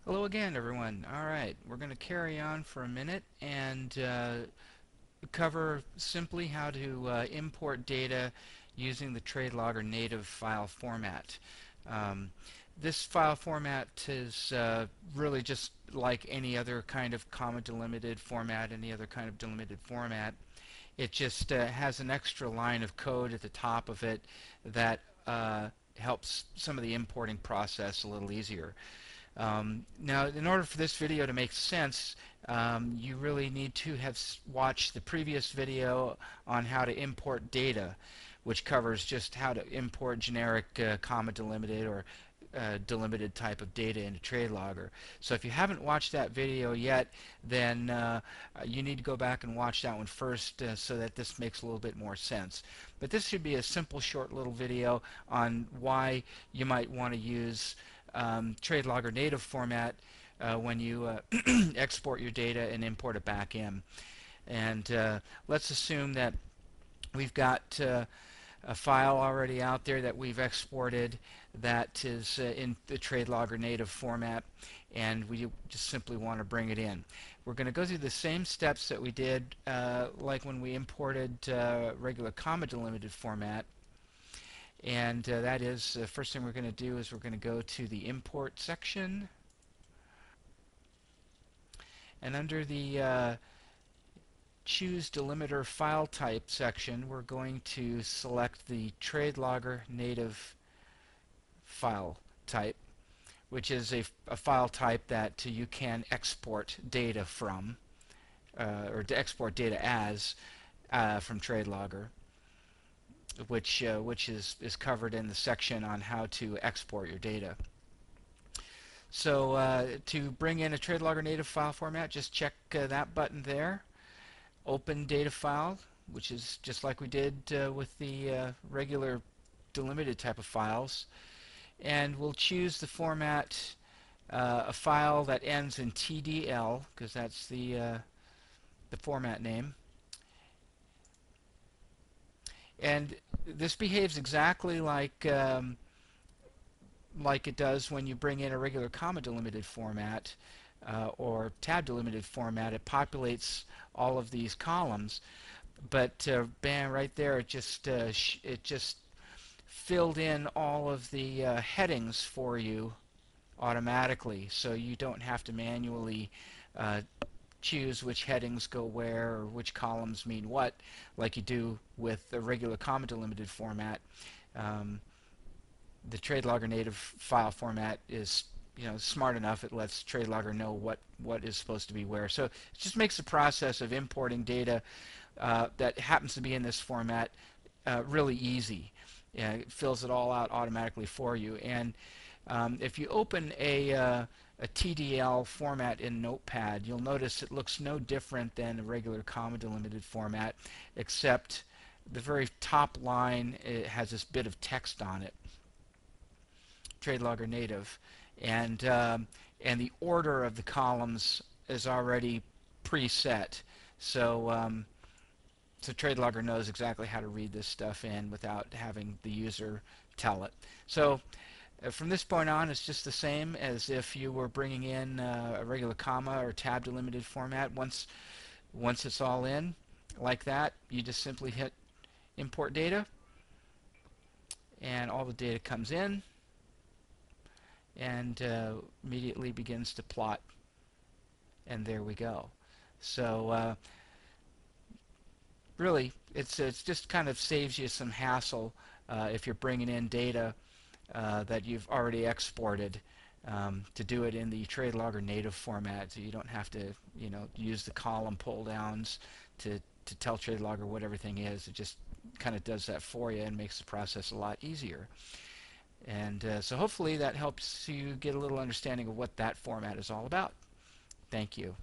Hello again, everyone. All right, we're going to carry on for a minute and cover simply how to import data using the TradeLogger native file format. Um, this file format is really just like any other kind of comma delimited format, any other kind of delimited format. It just has an extra line of code at the top of it that helps some of the importing process a little easier. Now, in order for this video to make sense, you really need to have watched the previous video on how to import data, which covers just how to import generic comma delimited or delimited type of data into TradeLogger. So if you haven't watched that video yet, then you need to go back and watch that one first so that this makes a little bit more sense. But this should be a simple, short little video on why you might want to use TradeLogger native format when you export your data and import it back in. And let's assume that we've got a file already out there that we've exported that is in the TradeLogger native format, and we just simply want to bring it in. We're going to go through the same steps that we did like when we imported regular comma delimited format. And that is, the first thing we're going to do is we're going to go to the import section, and under the choose delimiter file type section, we're going to select the TradeLogger native file type, which is a file type that you can export data from, or to export data as from TradeLogger, which is covered in the section on how to export your data. So to bring in a TradeLogger native file format, just check that button there. Open data file, which is just like we did with the regular delimited type of files. And we'll choose the format, a file that ends in TDL, because that's the format name. And this behaves exactly like it does when you bring in a regular comma delimited format or tab delimited format. It populates all of these columns, but bam, right there, it just filled in all of the headings for you automatically, so you don't have to manually choose which headings go where or which columns mean what, like you do with the regular comma delimited format. The TradeLogger native file format is smart enough. It lets TradeLogger know what is supposed to be where. So it just makes the process of importing data that happens to be in this format really easy. It fills it all out automatically for you. And if you open a TDL format in Notepad, you'll notice it looks no different than a regular comma delimited format, except the very top line, it has this bit of text on it, TradeLogger native, and the order of the columns is already preset. So TradeLogger knows exactly how to read this stuff in without having the user tell it. So from this point on, it's just the same as if you were bringing in a regular comma or tab delimited format. Once it's all in like that, you just simply hit import data, and all the data comes in and immediately begins to plot, and there we go. So really, it's just kind of saves you some hassle if you're bringing in data that you've already exported to do it in the TradeLogger native format, so you don't have to use the column pull downs to tell TradeLogger what everything is. It just kind of does that for you and makes the process a lot easier. And so hopefully that helps you get a little understanding of what that format is all about. Thank you.